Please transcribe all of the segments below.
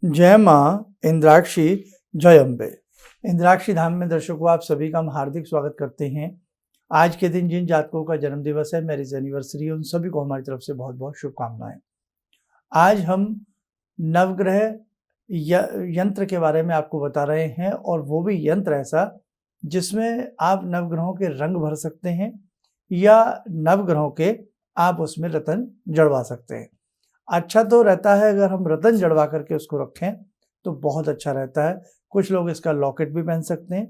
जय माँ इंद्राक्षी, जय अम्बे। इंद्राक्षी धाम में दर्शकों आप सभी का हम हार्दिक स्वागत करते हैं। आज के दिन जिन जातकों का जन्म दिवस है, मैरिज एनिवर्सरी है, उन सभी को हमारी तरफ से बहुत बहुत शुभकामनाएं। आज हम नवग्रह यंत्र के बारे में आपको बता रहे हैं, और वो भी यंत्र ऐसा जिसमें आप नवग्रहों के रंग भर सकते हैं या नवग्रहों के आप उसमें रतन जड़वा सकते हैं। अच्छा तो रहता है अगर हम रतन जड़वा करके उसको रखें तो बहुत अच्छा रहता है। कुछ लोग इसका लॉकेट भी पहन सकते हैं।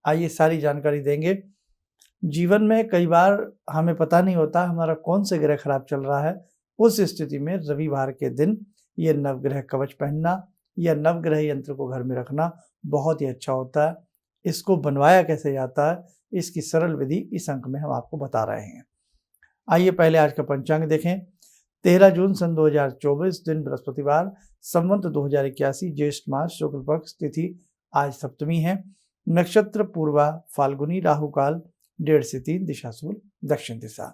आइए सारी जानकारी देंगे। जीवन में कई बार हमें पता नहीं होता हमारा कौन से ग्रह खराब चल रहा है। उस स्थिति में रविवार के दिन ये नवग्रह कवच पहनना या नवग्रह यंत्र को घर में रखना बहुत ही अच्छा होता है। इसको बनवाया कैसे जाता है, इसकी सरल विधि इस अंक में हम आपको बता रहे हैं। आइए पहले आज का पंचांग देखें। 13 जून सन 2024, दिन बृहस्पतिवार, संवत 2081, ज्येष्ठ मास, शुक्ल पक्ष, तिथि आज सप्तमी है, नक्षत्र पूर्वा फाल्गुनी, राहु काल 1:30 से 3, दिशा सूल दक्षिण दिशा।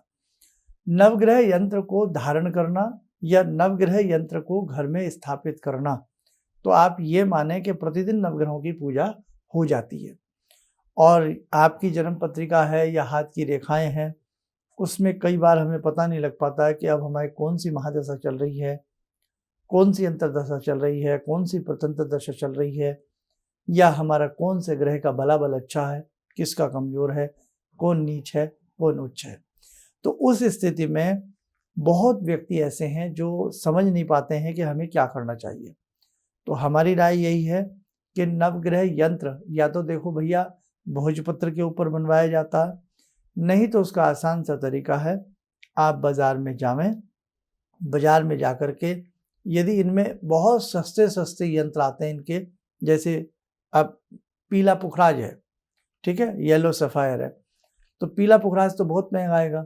नवग्रह यंत्र को धारण करना या नवग्रह यंत्र को घर में स्थापित करना, तो आप ये माने कि प्रतिदिन नवग्रहों की पूजा हो जाती है। और आपकी जन्म पत्रिका है या हाथ की रेखाएं हैं, उसमें कई बार हमें पता नहीं लग पाता है कि अब हमारी कौन सी महादशा चल रही है, कौन सी अंतर्दशा चल रही है, कौन सी प्रतंत्र दशा चल रही है, या हमारा कौन से ग्रह का बलाबल अच्छा है, किसका कमजोर है, कौन नीच है, कौन उच्च है। तो उस स्थिति में बहुत व्यक्ति ऐसे हैं जो समझ नहीं पाते हैं कि हमें क्या करना चाहिए। तो हमारी राय यही है कि नवग्रह यंत्र या तो देखो भैया भोजपत्र के ऊपर बनवाया जाता है, नहीं तो उसका आसान सा तरीका है, आप बाज़ार में जावें, बाज़ार में जा कर के यदि इनमें बहुत सस्ते सस्ते यंत्र आते हैं इनके, जैसे अब पीला पुखराज है, ठीक है, येलो सफ़ायर है, तो पीला पुखराज तो बहुत महंगा आएगा।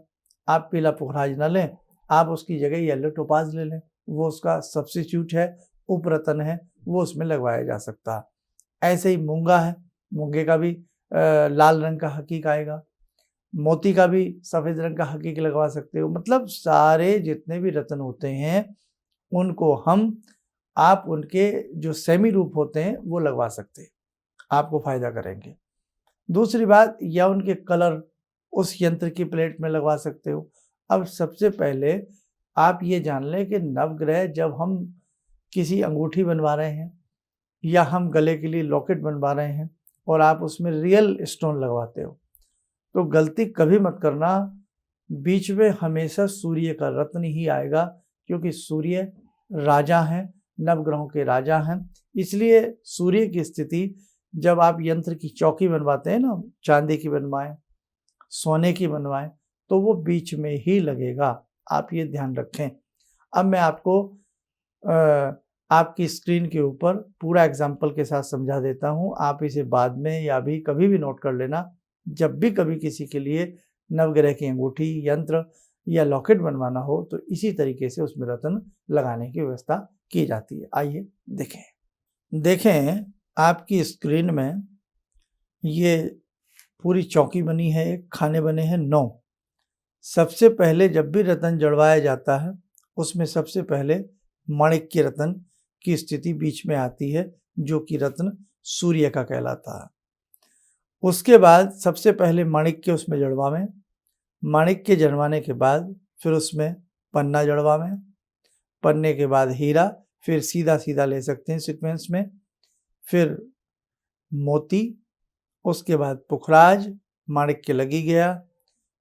आप पीला पुखराज ना लें, आप उसकी जगह येलो टोपाज ले लें, वो उसका सब्स्टिट्यूट है, उपरतन है, वो उसमें लगवाया जा सकता है। ऐसे ही मूंगा है, मूंगे का भी लाल रंग का हकीक आएगा, मोती का भी सफ़ेद रंग का हकीक लगवा सकते हो। मतलब सारे जितने भी रत्न होते हैं उनको आप उनके जो सेमी रूप होते हैं वो लगवा सकते हैं, आपको फायदा करेंगे। दूसरी बात, या उनके कलर उस यंत्र की प्लेट में लगवा सकते हो। अब सबसे पहले आप ये जान लें कि नवग्रह जब हम किसी अंगूठी बनवा रहे हैं या हम गले के लिए लॉकेट बनवा रहे हैं और आप उसमें रियल स्टोन लगवाते हो, तो गलती कभी मत करना, बीच में हमेशा सूर्य का रत्न ही आएगा, क्योंकि सूर्य राजा हैं, नवग्रहों के राजा हैं। इसलिए सूर्य की स्थिति जब आप यंत्र की चौकी बनवाते हैं ना, चांदी की बनवाएं, सोने की बनवाएं, तो वो बीच में ही लगेगा, आप ये ध्यान रखें। अब मैं आपको आपकी स्क्रीन के ऊपर पूरा एग्जाम्पल के साथ समझा देता हूँ। आप इसे बाद में या भी कभी भी नोट कर लेना। जब भी कभी किसी के लिए नवग्रह की अंगूठी, यंत्र या लॉकेट बनवाना हो तो इसी तरीके से उसमें रत्न लगाने की व्यवस्था की जाती है। आइए देखें आपकी स्क्रीन में ये पूरी चौकी बनी है, एक खाने बने हैं 9। सबसे पहले जब भी रत्न जड़वाया जाता है उसमें सबसे पहले माणिक्य रत्न की स्थिति बीच में आती है, जो कि रत्न सूर्य का कहलाता है। उसके बाद सबसे पहले माणिक्य उसमें जड़वावें, माणिक्य जड़वाने के बाद फिर उसमें पन्ना जड़वावें, पन्ने के बाद हीरा, फिर सीधा सीधा ले सकते हैं सीक्वेंस में, फिर मोती, उसके बाद पुखराज, माणिक्य लगी गया,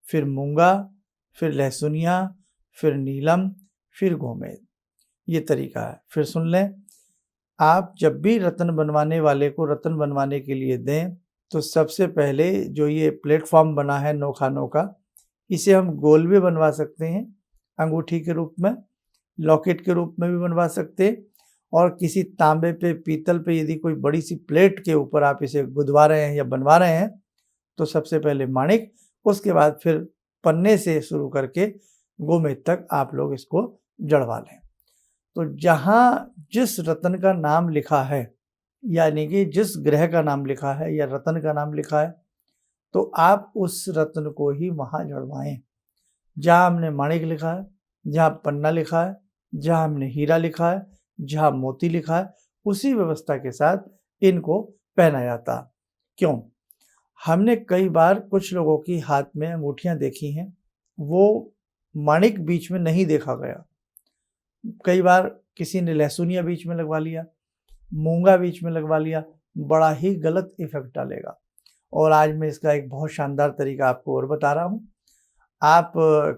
फिर मूंगा, फिर लहसुनिया, फिर नीलम, फिर गोमेद। ये तरीका है। फिर सुन लें, आप जब भी रत्न बनवाने वाले को रत्न बनवाने के लिए दें तो सबसे पहले जो ये प्लेटफॉर्म बना है 9 खानों का, इसे हम गोल भी बनवा सकते हैं, अंगूठी के रूप में, लॉकेट के रूप में भी बनवा सकते हैं, और किसी तांबे पे, पीतल पे यदि कोई बड़ी सी प्लेट के ऊपर आप इसे गुदवा रहे हैं या बनवा रहे हैं तो सबसे पहले माणिक, उसके बाद फिर पन्ने से शुरू करके गोमेद तक आप लोग इसको जड़वा लें। तो जहाँ जिस रत्न का नाम लिखा है, यानी कि जिस ग्रह का नाम लिखा है या रत्न का नाम लिखा है, तो आप उस रत्न को ही वहाँ जड़वाएं। जहाँ हमने माणिक लिखा है, जहाँ पन्ना लिखा है, जहाँ हमने हीरा लिखा है, जहाँ मोती लिखा है, उसी व्यवस्था के साथ इनको पहना जाता। क्यों? हमने कई बार कुछ लोगों की हाथ में अंगूठियां देखी हैं, वो माणिक बीच में नहीं देखा गया। कई बार किसी ने लहसुनिया बीच में लगवा लिया, मूंगा बीच में लगवा लिया, बड़ा ही गलत इफेक्ट डालेगा। और आज मैं इसका एक बहुत शानदार तरीका आपको और बता रहा हूँ। आप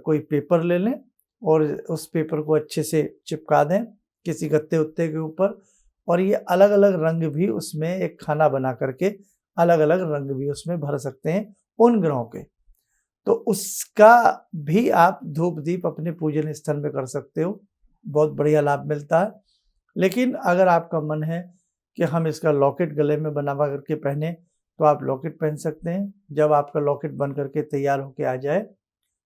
कोई पेपर ले लें और उस पेपर को अच्छे से चिपका दें किसी गत्ते उत्ते के ऊपर, और ये अलग अलग रंग भी उसमें एक खाना बना करके अलग अलग रंग भी उसमें भर सकते हैं उन ग्रहों के। तो उसका भी आप धूप दीप अपने पूजन स्थल में कर सकते हो, बहुत बढ़िया लाभ मिलता है। लेकिन अगर आपका मन है कि हम इसका लॉकेट गले में बनवा करके पहने, तो आप लॉकेट पहन सकते हैं। जब आपका लॉकेट बन करके तैयार होके आ जाए,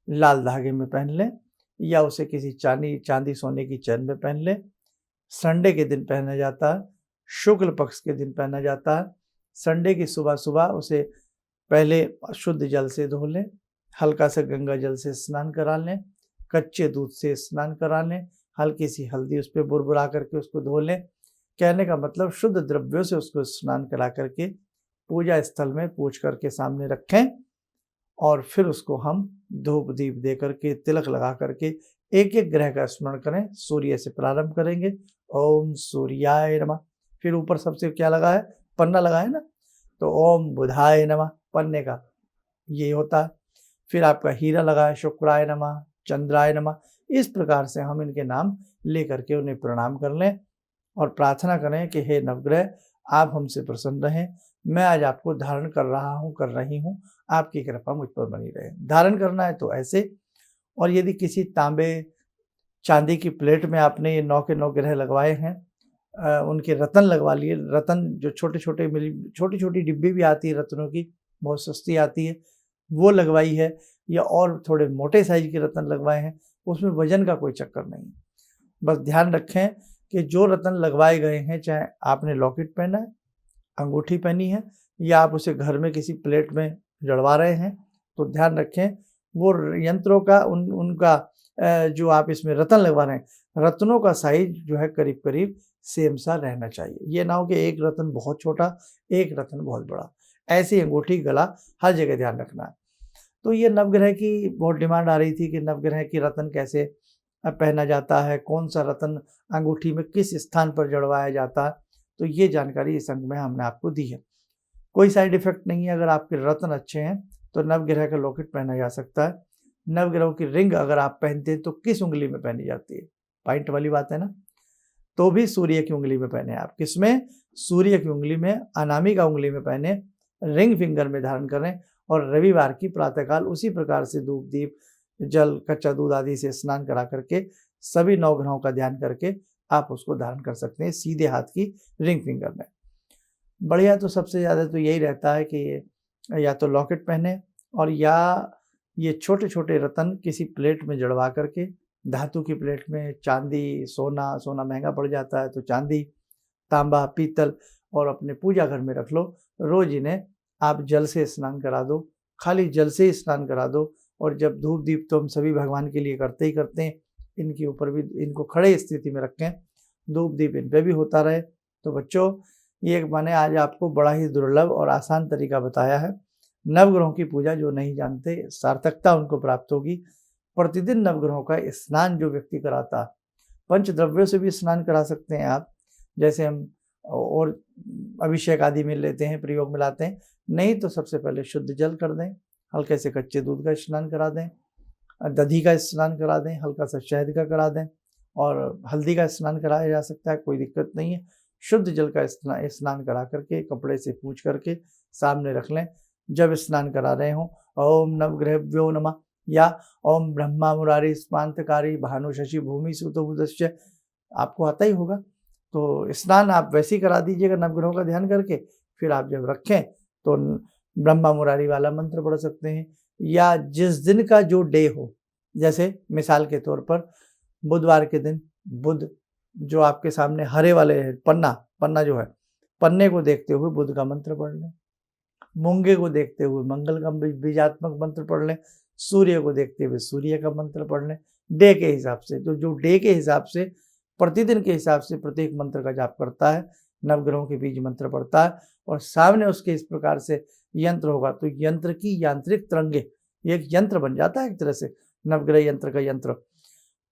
लाल धागे में पहन लें या उसे किसी चांदी सोने की चैन में पहन लें। संडे के दिन पहना जाता है, शुक्ल पक्ष के दिन पहना जाता है। संडे की सुबह सुबह उसे पहले शुद्ध जल से धो लें, हल्का सा गंगा जल से स्नान करा लें, कच्चे दूध से स्नान करा लें, हल्की सी हल्दी उस पर बुरबुरा करके उसको धो लें। कहने का मतलब शुद्ध द्रव्यों से उसको स्नान करा करके पूजा स्थल में पूज करके सामने रखें, और फिर उसको हम धूप दीप दे करके तिलक लगा करके एक एक ग्रह का स्मरण करें। सूर्य से प्रारंभ करेंगे, ओम सूर्याय नमः। फिर ऊपर सबसे क्या लगा है? पन्ना लगा है ना, तो ओम बुधाय नमः, पन्ने का ये होता है। फिर आपका हीरा लगा है, शुक्राय नमः, चंद्राय नमः। इस प्रकार से हम इनके नाम ले करके उन्हें प्रणाम कर लें और प्रार्थना करें कि हे नवग्रह, आप हमसे प्रसन्न रहें। मैं आज आपको धारण कर रहा हूँ, कर रही हूँ, आपकी कृपा मुझ पर बनी रहे। धारण करना है तो ऐसे, और यदि किसी तांबे चांदी की प्लेट में आपने ये 9 के 9 ग्रह लगवाए हैं, उनके रतन लगवा लिए। रतन जो छोटे छोटी डिब्बी भी आती है रत्नों की, बहुत सस्ती आती है, वो लगवाई है, या और थोड़े मोटे साइज के रतन लगवाए हैं, उसमें वजन का कोई चक्कर नहीं। बस ध्यान रखें कि जो रतन लगवाए गए हैं, चाहे आपने लॉकेट पहना है, अंगूठी पहनी है, या आप उसे घर में किसी प्लेट में जड़वा रहे हैं, तो ध्यान रखें वो यंत्रों का उनका जो आप इसमें रतन लगवा रहे हैं, रत्नों का साइज जो है करीब करीब सेम सा रहना चाहिए। ये ना हो कि एक रतन बहुत छोटा, एक रतन बहुत बड़ा। ऐसी अंगूठी गला हर जगह ध्यान रखना है। तो ये नवग्रह की बहुत डिमांड आ रही थी कि नवग्रह की रतन कैसे पहना जाता है, कौन सा रतन अंगूठी में किस स्थान पर जड़वाया जाता है। तो ये जानकारी इस अंग में हमने आपको दी है। कोई साइड इफेक्ट नहीं है। अगर आपके रत्न अच्छे हैं तो नवग्रह का लॉकेट पहना जा सकता है। नवग्रहों की रिंग अगर आप पहनते हैं तो किस उंगली में पहनी जाती है? पॉइंट वाली बात है ना। तो भी सूर्य की उंगली में पहने आप। किसमें? सूर्य की उंगली में, अनामिका उंगली में पहने, रिंग फिंगर में धारण करें, और रविवार की प्रातःकाल उसी प्रकार से धूप दीप जल कच्चा दूध आदि से स्नान करा करके सभी 9 ग्रहों का ध्यान करके आप उसको धारण कर सकते हैं सीधे हाथ की रिंग फिंगर में। बढ़िया तो सबसे ज़्यादा तो यही रहता है कि या तो लॉकेट पहने, और या ये छोटे छोटे रतन किसी प्लेट में जड़वा करके, धातु की प्लेट में, चांदी सोना महंगा पड़ जाता है तो चांदी, तांबा, पीतल, और अपने पूजा घर में रख लो। रोज इन्हें आप जल से स्नान करा दो, खाली जल से ही स्नान करा दो। और जब धूप दीप तो हम सभी भगवान के लिए करते ही करते हैं, इनके ऊपर भी इनको खड़े स्थिति में रखें, धूप दीप इन पे भी होता रहे। तो बच्चों, ये मैंने आज आपको बड़ा ही दुर्लभ और आसान तरीका बताया है। नवग्रहों की पूजा जो नहीं जानते, सार्थकता उनको प्राप्त होगी। प्रतिदिन नवग्रहों का स्नान जो व्यक्ति कराता, पंचद्रव्यों से भी स्नान करा सकते हैं आप, जैसे हम और अभिषेक आदि में लेते हैं, प्रयोग में लाते हैं। नहीं तो सबसे पहले शुद्ध जल कर दें, हल्के से कच्चे दूध का स्नान करा दें, दधी का स्नान करा दें, हल्का सा शहद का करा दें, और हल्दी का स्नान कराया जा सकता है, कोई दिक्कत नहीं है। शुद्ध जल का स्नान करा करके कपड़े से पूछ करके सामने रख लें। जब स्नान करा रहे हों, ओम नवग्रहभ्यो नमः, या ओम ब्रह्मा मुरारी स्पांतकारी भानु शशि भूमि सुतो बुधश्च, आपको आता ही होगा। तो स्नान आप वैसे ही करा दीजिएगा नवग्रहों का ध्यान करके। फिर आप जब रखें तो ब्रह्मा मुरारी वाला मंत्र पढ़ सकते हैं, या जिस दिन का जो डे हो, जैसे मिसाल के तौर पर बुधवार के दिन बुध जो आपके सामने हरे वाले पन्ना जो है, पन्ने को देखते हुए बुध का मंत्र पढ़ लें, मूंगे को देखते हुए मंगल का बीजात्मक मंत्र पढ़ लें, सूर्य को देखते हुए सूर्य का मंत्र पढ़ लें। डे के हिसाब से, तो जो डे के हिसाब से, प्रतिदिन के हिसाब से प्रत्येक मंत्र का जाप करता है, नवग्रहों के बीज मंत्र पड़ता है और सामने उसके इस प्रकार से यंत्र होगा तो यंत्र की यांत्रिक तरंगे, ये एक यंत्र बन जाता है एक तरह से, नवग्रह यंत्र का यंत्र।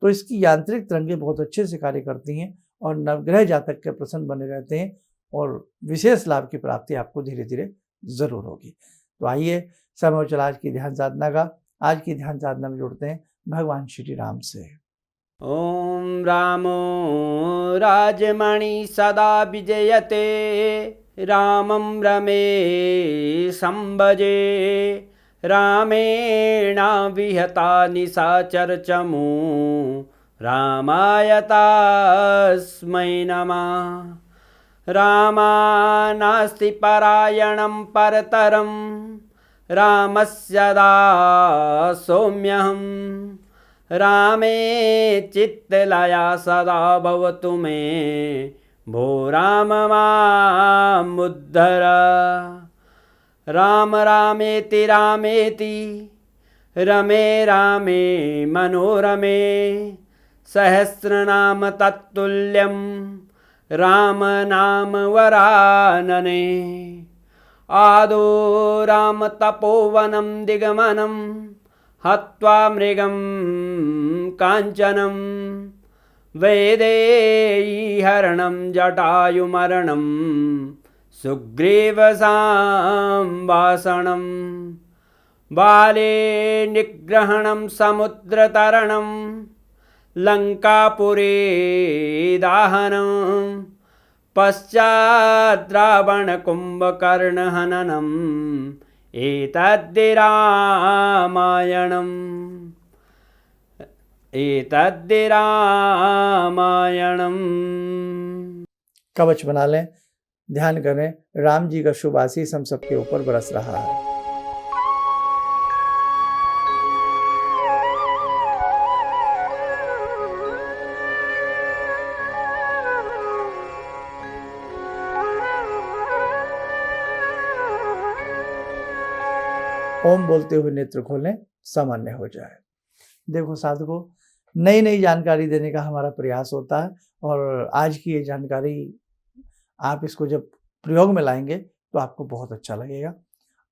तो इसकी यांत्रिक तरंगे बहुत अच्छे से कार्य करती हैं और नवग्रह जातक के प्रसन्न बने रहते हैं और विशेष लाभ की प्राप्ति आपको धीरे धीरे जरूर होगी। तो आइए समय हो चला आज की ध्यान साधना का। आज की ध्यान साधना में जुड़ते हैं भगवान श्री राम से। ओम रामो राजमणि सदा विजयते, रामं रमे संभजे, रामेण विहता निशाचर चमू, रामाय तस्मै नमः। रामानास्ति परायणं परतरं, रामस्य दासोऽम्यहम्। रामे चित्तलया सदा भवतु मे, भो राम मामुद्धर। राम रामेति रामेति, रमे रामे मनोरमे, सहस्रनाम तत्तुल्यं, राम नाम वरानने। आदो राम तपोवनं दिगमनं, हत्वा मृगं काञ्चनं, वैदेहीहरणं जटायुमरणं, सुग्रीवसंभाषणं। बाले निग्रहणं समुद्रतरणं, लङ्कापुरे दाहनं, पश्चात् रावणकुम्भकर्णहननं, एतद्धि रामायणम्। कवच बना लें, ध्यान करें, राम जी का शुभ आशीष हम सबके ऊपर बरस रहा है। ओम बोलते हुए नेत्र खोलें, सामान्य हो जाए। देखो साधकों, नई नई जानकारी देने का हमारा प्रयास होता है और आज की ये जानकारी आप इसको जब प्रयोग में लाएंगे तो आपको बहुत अच्छा लगेगा।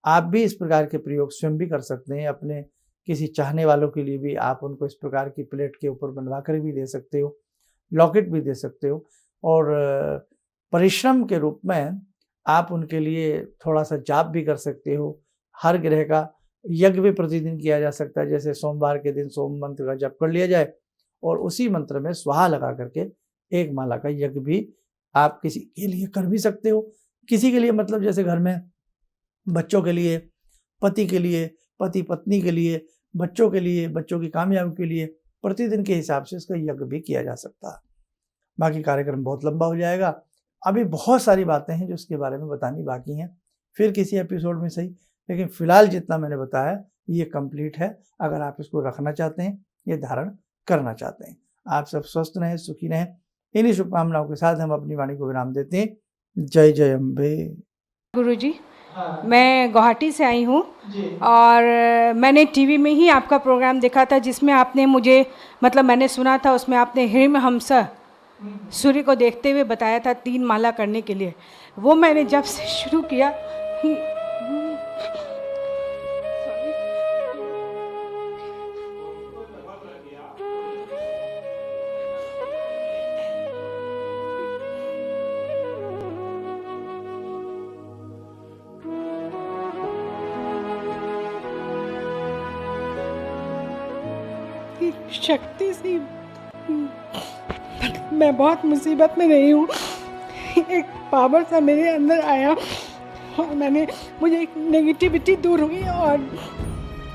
आप भी इस प्रकार के प्रयोग स्वयं भी कर सकते हैं। अपने किसी चाहने वालों के लिए भी आप उनको इस प्रकार की प्लेट के ऊपर बनवा कर भी दे सकते हो, लॉकेट भी दे सकते हो और परिश्रम के रूप में आप उनके लिए थोड़ा सा जाप भी कर सकते हो। हर ग्रह का यज्ञ भी प्रतिदिन किया जा सकता है। जैसे सोमवार के दिन सोम मंत्र का जप कर लिया जाए और उसी मंत्र में स्वाहा लगा करके एक माला का यज्ञ भी आप किसी के लिए कर भी सकते हो। किसी के लिए मतलब जैसे घर में बच्चों के लिए, पति के लिए, पति पत्नी के लिए, बच्चों के लिए, बच्चों की कामयाबी के लिए प्रतिदिन के हिसाब से इसका यज्ञ भी किया जा सकता है। बाकी कार्यक्रम बहुत लंबा हो जाएगा। अभी बहुत सारी बातें हैं जो इसके बारे में बतानी बाकी हैं, फिर किसी एपिसोड में सही, लेकिन फिलहाल जितना मैंने बताया ये कंप्लीट है। अगर आप इसको रखना चाहते हैं, ये धारण करना चाहते हैं। आप सब स्वस्थ रहें, सुखी रहें। इन्हीं शुभकामनाओं के साथ हम अपनी वाणी को विराम देते हैं। जय जय अम्बे। गुरुजी, मैं गुवाहाटी से आई हूँ और मैंने टीवी में ही आपका प्रोग्राम देखा था जिसमें आपने मुझे मतलब मैंने सुना था उसमें आपने हिरण्यहंस सूर्य को देखते हुए बताया था 3 माला करने के लिए। वो मैंने जब से शुरू किया शक्ति से मैं बहुत मुसीबत में रही हूँ। एक पावर सा मेरे अंदर आया और मुझे एक नेगेटिविटी दूर हुई और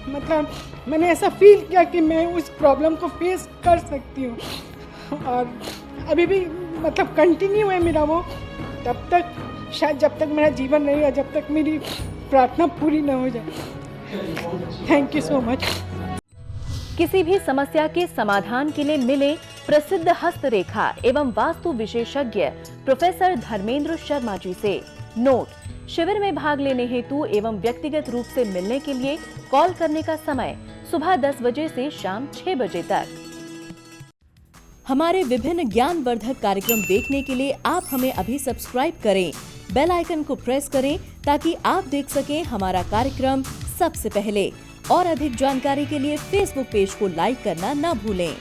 मतलब मैंने ऐसा फील किया कि मैं उस प्रॉब्लम को फेस कर सकती हूँ और अभी भी मतलब कंटिन्यू है मेरा वो, तब तक शायद जब तक मेरा जीवन रहेगा, जब तक मेरी प्रार्थना पूरी ना हो जाए। Thank you so much. किसी भी समस्या के समाधान के लिए मिले प्रसिद्ध हस्तरेखा एवं वास्तु विशेषज्ञ प्रोफेसर धर्मेंद्र शर्मा जी से। नोट: शिविर में भाग लेने हेतु एवं व्यक्तिगत रूप से मिलने के लिए कॉल करने का समय सुबह 10 बजे से शाम 6 बजे तक। हमारे विभिन्न ज्ञानवर्धक कार्यक्रम देखने के लिए आप हमें अभी सब्सक्राइब करें, बेल आइकन को प्रेस करें ताकि आप देख सकें हमारा कार्यक्रम सबसे पहले। और अधिक जानकारी के लिए फेसबुक पेज को लाइक करना न भूलें।